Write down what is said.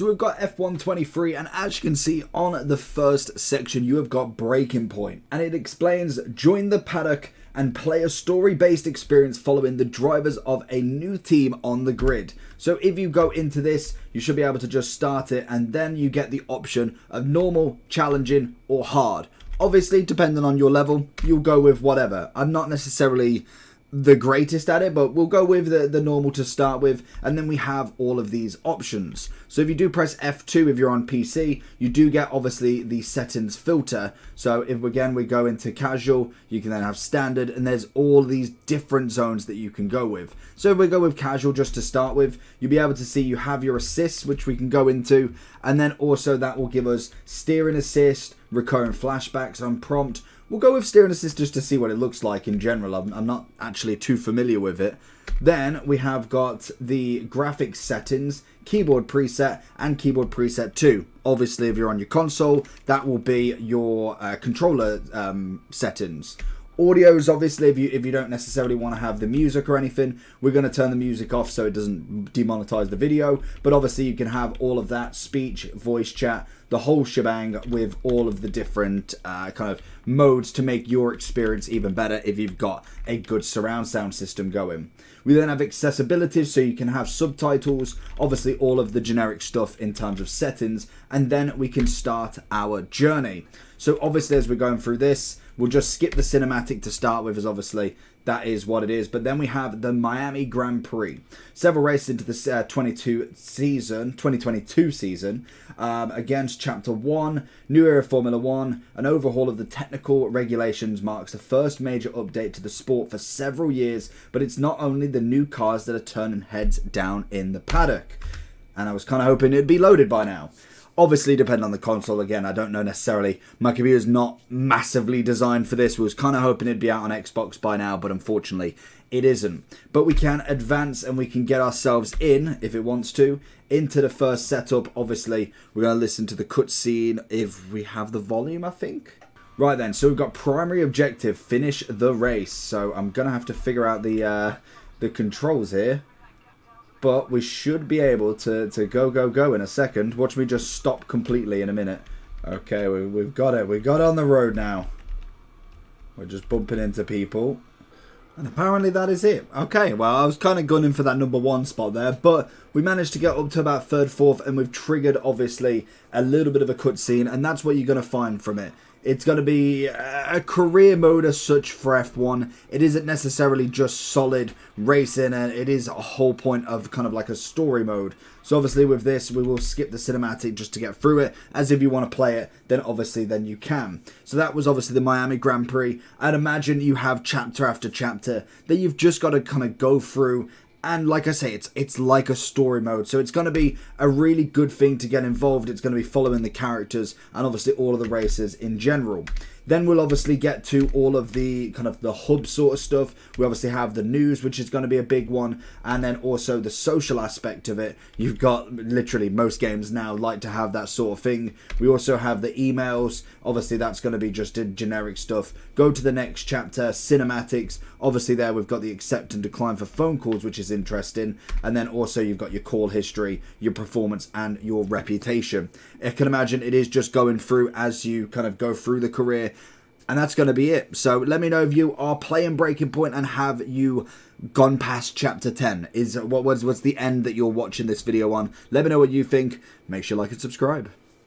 So we've got F123, and as you can see on the first section, you have got Breaking Point. And it explains, join the paddock and play a story-based experience following the drivers of a new team on the grid. So if you go into this, you should be able to just start it, and then you get the option of normal, challenging, or hard. Obviously, depending on your level, you'll go with whatever. I'm not necessarily the greatest at it, but we'll go with the normal to start with, and then we have all of these options. So if you do press F2 if you're on PC, you do get obviously the settings filter. So if again we go into casual, you can then have standard, and there's all these different zones that you can go with. So if we go with casual just to start with, you'll be able to see you have your assists, which we can go into, and then also that will give us steering assist, recurring flashbacks on prompt. We'll go with steering assist just to see what it looks like in general. I'm not actually too familiar with it. Then we have got the graphics settings, keyboard preset, and keyboard preset 2. Obviously, if you're on your console, that will be your controller settings. Audios, obviously, if you don't necessarily want to have the music or anything, we're going to turn the music off so it doesn't demonetize the video. But obviously, you can have all of that, speech, voice chat, the whole shebang with all of the different kind of modes to make your experience even better if you've got a good surround sound system going. We then have accessibility, so you can have subtitles, obviously all of the generic stuff in terms of settings, and then we can start our journey. So obviously as we're going through this, we'll just skip the cinematic to start with, as obviously that is what it is. But then we have the Miami Grand Prix. Several races into the 2022 season. Against Chapter 1, New Era Formula 1, an overhaul of the technical regulations marks the first major update to the sport for several years, but it's not only the new cars that are turning heads down in the paddock. And I was kind of hoping it'd be loaded by now. Obviously, depending on the console, again, I don't know necessarily. My computer's not massively designed for this. We was kind of hoping it'd be out on Xbox by now, but unfortunately, it isn't. But we can advance and we can get ourselves in, if it wants to, into the first setup. Obviously, we're going to listen to the cutscene if we have the volume, I think. Right then, so we've got primary objective, finish the race. So I'm going to have to figure out the controls here. But we should be able to go in a second. Watch me just stop completely in a minute. Okay, we've got it. We've got it on the road now. We're just bumping into people. And apparently that is it. Okay, well, I was kind of gunning for that number 1 spot there. But we managed to get up to about 3rd, 4th. And we've triggered, obviously, a little bit of a cutscene. And that's what you're going to find from it. It's going to be a career mode as such for F1. It isn't necessarily just solid racing, and it is a whole point of kind of like a story mode. So obviously with this, we will skip the cinematic just to get through it, as if you want to play it, then obviously then you can. So that was obviously the Miami Grand Prix. I'd imagine you have chapter after chapter that you've just got to kind of go through. And like I say, it's like a story mode. So it's going to be a really good thing to get involved. It's going to be following the characters and obviously all of the races in general. Then we'll obviously get to all of the kind of the hub sort of stuff. We obviously have the news, which is going to be a big one. And then also the social aspect of it. You've got literally most games now like to have that sort of thing. We also have the emails. Obviously that's going to be just a generic stuff. Go to the next chapter, cinematics. Obviously there we've got the accept and decline for phone calls, which is interesting. And then also you've got your call history, your performance, and your reputation. I can imagine it is just going through as you kind of go through the career. And that's going to be it. So let me know if you are playing Breaking Point and have you gone past chapter 10. What's the end that you're watching this video on? Let me know what you think. Make sure you like and subscribe.